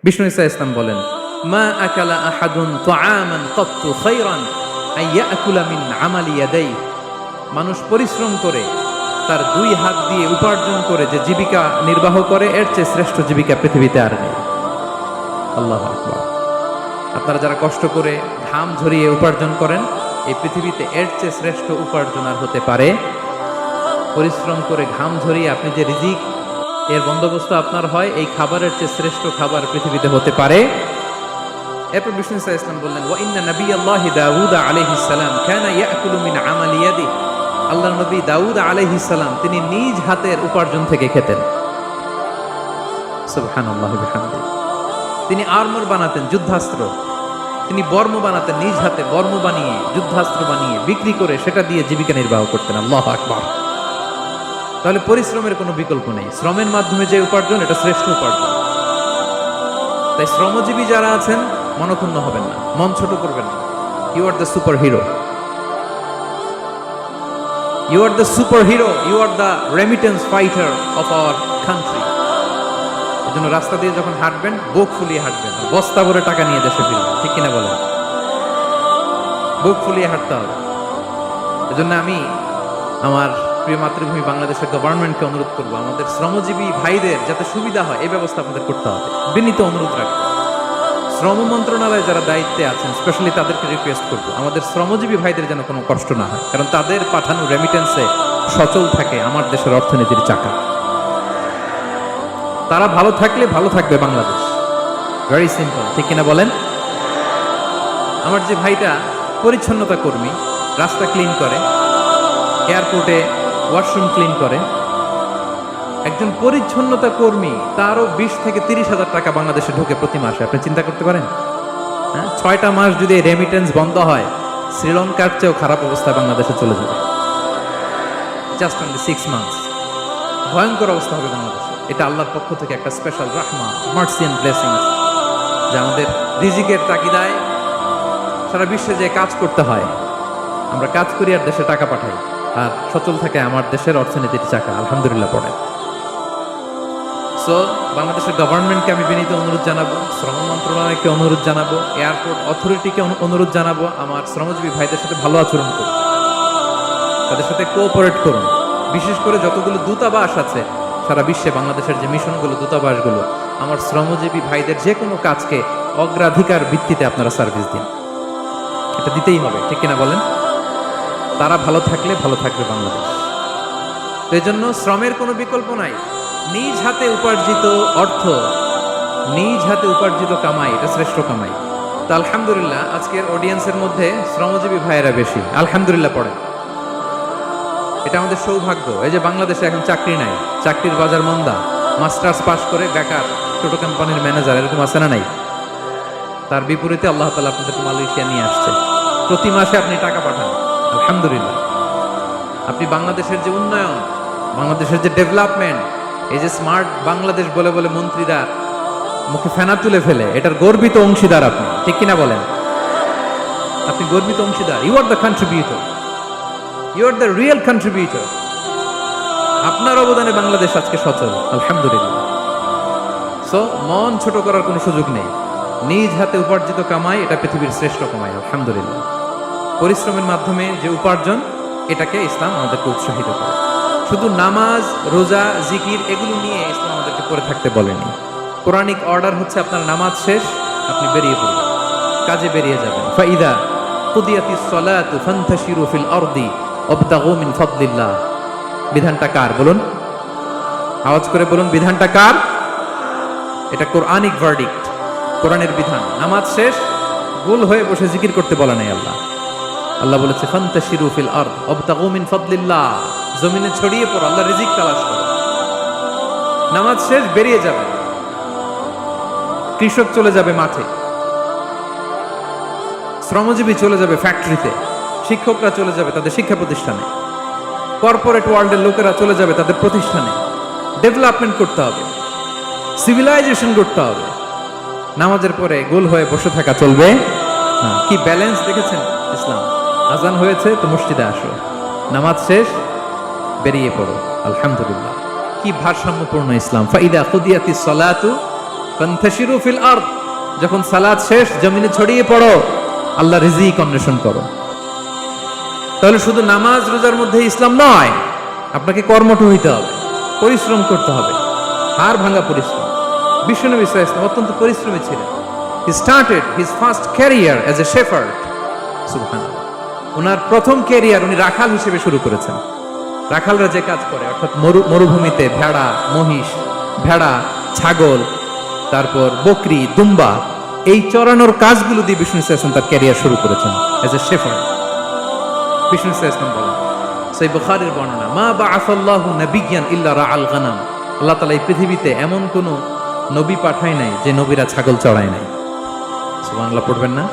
বিষ্ণু ঈসা ইসলাম বলেন, মা আকালা আহাদুন তাআমান কাত্তু খায়রান আন ইয়াকুলা মিন আমালি ইয়াদাইহি। মানুষ পরিশ্রম করে তার দুই হাত দিয়ে উপার্জন করে যে জীবিকা নির্বাহ করে, এর চেয়ে শ্রেষ্ঠ জীবিকা পৃথিবীতে আর নেই। আল্লাহু আকবার। আপনারা যারা কষ্ট করে ঘাম ঝরিয়ে উপার্জন করেন, এই পৃথিবীতে এর চেয়ে শ্রেষ্ঠ উপার্জন আর হতে পারে? পরিশ্রম করে ঘাম ঝরিয়ে আপনি যে রিজিক এর বন্দোবস্ত আপনার হয়, এই খাবারের চেয়ে শ্রেষ্ঠ খাবার পৃথিবীতে হতে পারে? এরপর বিষ্ণু ঈসা ইসলাম বললেন, ওয়া ইন্না নাবিয়াল্লাহি দাউদ আলাইহিস সালাম কানা ইয়াকুলু মিন আমালি ইয়াদিহি। আল্লাহর নবী দাউদ আলাইহিস সালাম তিনি নিজ হাতের উপার্জন থেকে খেতেন। সুবহানাল্লাহি ওয়া বিহামদিহি। তিনি আর্মর বানাতেন, যুদ্ধাস্ত্র। তিনি বর্ম বানাতেন, নিজ হাতে বর্ম বানিয়ে যুদ্ধাস্ত্র বানিয়ে বিক্রি করে সেটা দিয়ে জীবিকা নির্বাহ করতেন। আল্লাহু আকবার। তাহলে পরিশ্রমের কোনো বিকল্প নেই। শ্রমের মাধ্যমে যে উপার্জন, এটা শ্রেষ্ঠ উপার্জন। তাই শ্রমজীবী যারা আছেন, মনক্ষুণ্ণ হবেন না, মন ছোট করবেন না। You are the superhero, you are the superhero, you are the remittance fighter of our country. এই জন্য রাস্তা দিয়ে যখন হাঁটবেন, বুক ফুলিয়ে হাঁটবেন, বস্তা ভরে টাকা নিয়ে দেশে ফিরবেন। ঠিক কিনা বলেন? বুক ফুলিয়ে হাঁটতে হবে। এজন্য আমি আমার প্রিয় মাতৃভূমি বাংলাদেশের গভর্নমেন্টকে অনুরোধ করবো, আমাদের শ্রমজীবী ভাইদের যাতে সুবিধা হয় এই ব্যবস্থা আপনাদের করতে হবে। বিনীত অনুরোধ রাখবো। শ্রম মন্ত্রণালয়ে যারা দায়িত্বে আছেন, স্পেশালি তাদেরকে রিকোয়েস্ট করবো, আমাদের শ্রমজীবী ভাইদের যেন কোনো কষ্ট না হয়, কারণ তাদের পাঠানো রেমিটেন্সে সচল থাকে আমার দেশের অর্থনীতির চাকা। তারা ভালো থাকলে ভালো থাকবে বাংলাদেশ। Very simple. ঠিক কিনা বলেন? আমার যে ভাইটা পরিচ্ছন্নতা কর্মী, রাস্তা ক্লিন করে, এয়ারপোর্টে ওয়াশরুম ক্লিন করে, একজন পরিচ্ছন্নতা কর্মী, তারও 20 থেকে 30 হাজার টাকা বাংলাদেশে ঢোকে প্রতি মাসে। আপনি চিন্তা করতে পারেন? হ্যাঁ, 6টা মাস যদি রেমিটেন্স বন্ধ হয়, শ্রীলঙ্কার চেয়েও খারাপ অবস্থা বাংলাদেশে চলে যাবে। Just only 6 months. ভয়ঙ্কর অবস্থা হবে বাংলাদেশে। এটা আল্লাহর পক্ষ থেকে একটা স্পেশাল রাহমা, মার্সি এন্ড ব্লেসিংস, যে আমাদের রিজিকের তাগিদায় সারা বিশ্বে যে কাজ করতে হয়, আমরা কাজ করি আর দেশে টাকা পাঠাই, আর সচল থাকে আমার দেশের অর্থনীতির চাকা। আলহামদুলিল্লাহ পড়ে। সো বাংলাদেশের গভর্নমেন্টকে আমি বিনীত অনুরোধ জানাবো, শ্রম মন্ত্রণালয়কে অনুরোধ জানাবো, এয়ারপোর্ট অথরিটিকে অনুরোধ জানাবো, আমার শ্রমজীবী ভাইদের সাথে ভালো আচরণ করুন, তাদের সাথে কোঅপারেট করুন। বিশেষ করে যতগুলো দূতাবাস আছে সারা বিশ্বে, বাংলাদেশের যে মিশনগুলো, দূতাবাসগুলো, আমার শ্রমজীবী ভাইদের যে কোনো কাজকে অগ্রাধিকার ভিত্তিতে আপনারা সার্ভিস দিন। এটা দিতেই হবে। ঠিক কিনা বলেন? তারা ভালো থাকলে ভালো থাকবে বাংলাদেশ। তো এই জন্য শ্রমের কোনো বিকল্প নাই। নিজ হাতে উপার্জিত অর্থ, নিজ হাতে উপার্জিত কামাই, এটা শ্রেষ্ঠ কামাই। তো আলহামদুলিল্লাহ আজকের অডিয়েন্সের মধ্যে শ্রমজীবী ভাইয়েরা বেশি। আলহামদুলিল্লাহ পড়ে। এটা আমাদের সৌভাগ্য। এই যে বাংলাদেশে এখন চাকরি নাই, চাকরির বাজার মন্দা, মাস্টার্স পাশ করে বেকার ছোট কোম্পানির ম্যানেজার, এরকম আছে না নাই? তার বিপরীতে আল্লাহ তাআলা আপনাদেরকে মালয়েশিয়া নিয়ে আসছে। প্রতি মাসে আপনি টাকা পাঠান। আলহামদুলিল্লাহ। আপনি বাংলাদেশের যে উন্নয়ন, বাংলাদেশের যে ডেভেলপমেন্ট, এই যে স্মার্ট বাংলাদেশ বলে বলে মন্ত্রীরা মুখে ফেনা তুলে ফেলে, এটার গর্বিত অংশীদার আপনি। ঠিক কিনা বলেন? আপনি গর্বিত অংশীদার। You are the contributor, you are the real contributor. আপনার অবদানে বাংলাদেশ আজকে সচল। আলহামদুলিল্লাহ। সো মন ছোট করার কোনো সুযোগ নেই। নিজ হাতে উপার্জিত কামাই, এটা পৃথিবীর শ্রেষ্ঠ কামাই। আলহামদুলিল্লাহ। পরিশ্রমের মাধ্যমে যে উপার্জন, এটাকে ইসলাম আমাদেরকে উৎসাহিত করে। শুধু নামাজ, রোজা, জিকির এগুলো নিয়ে ইসলাম আমাদেরকে পড়ে থাকতে বলেনি। কোরআনিক অর্ডার হচ্ছে, আপনার নামাজ শেষ, আপনি বেরিয়ে পড়বেন, কাজে বেরিয়ে যাবেন। ফাইদা কুদিয়াতিস সালাতু ফান্তাশিরু ফিল আরদি ওয়াবতাগু মিন ফাদলিল্লাহ। বিধানটা কার বলুন? আওয়াজ করে বলুন, বিধানটা কার? এটা কোরআনিক ভার্ডিক্ট, কোরআনের বিধান। নামাজ শেষ, গোল হয়ে বসে জিকির করতে বলা নাই আল্লাহ। আল্লাহ বলেছে ফান্তাশিরু ফিল আরদ ওয়াবতাগু মিন ফাদলিল্লাহ। জমিনে ছড়িয়ে পড়ো, আল্লাহর রিজিক তালাশ করো। নামাজ শেষ, বেরিয়ে যাবে। কৃষক চলে যাবে মাঠে, শ্রমজীবী চলে যাবে ফ্যাক্টরিতে, শিক্ষকরা চলে যাবে তাদের শিক্ষা প্রতিষ্ঠানে, কর্পোরেট ওয়ার্ল্ডের লোকেরা চলে যাবে তাদের প্রতিষ্ঠানে। ডেভেলপমেন্ট করতে হবে, সিভিলাইজেশন করতে হবে। নামাজের পরে গোল হয়ে বসে থাকা চলবে না। কি ব্যালেন্স দেখেছেন ইসলাম? আজান হয়েছে তো মসজিদে আসো, নামাজ শেষ বেরিয়ে পড়ো। আলহামদুলিল্লাহ, কি ভারসাম্যপূর্ণ ইসলাম। ফাইদা কুদিয়াতিস সালাতু ফান্তাশিরু ফিল আরদ, যখন সালাত শেষ জমিনে ছড়িয়ে পড়ো, আল্লাহ রিজিক অন্বেষণ করো। তাহলে শুধু নামাজ রোজার মধ্যে ইসলাম নয়, আপনাকে কর্মঠ হইতে হবে, পরিশ্রম করতে হবে, হাড় ভাঙা পরিশ্রম। বিশ্বনবী সাল্লাল্লাহু আলাইহি ওয়াসাল্লাম অত্যন্ত পরিশ্রমী ছিলেন। He started his first career as a shepherd. সুবহানাল্লাহ। ওনার প্রথম ক্যারিয়ার উনি রাখাল হিসেবে শুরু করেছেন। রাখালরা যে কাজ করে, অর্থাৎ মরুভূমিতে ভেড়া, মহিষ, ভেড়া, ছাগল, তারপর বকরি, দুম্বা, এই চরানোর কাজগুলো দিয়ে বিষ্ণু সাল্লাল্লাহু আলাইহি ওয়াসাল্লাম তার ক্যারিয়ার শুরু করেছেন অ্যাজ এ শেফার্ড। বিষ্ণু সাল্লাল্লাহু আলাইহি ওয়াসাল্লাম বলেন, সহিহ বুখারীর বর্ণনা, মা বাআসাল্লাহু নাবিয়্যান ইল্লা রাআল গানাম। আল্লাহ তাআলা এই পৃথিবীতে এমন কোন নবী পাঠায় নাই যে নবীরা ছাগল চড়ায় নাই। সুবহানাল্লাহ পড়বেন না?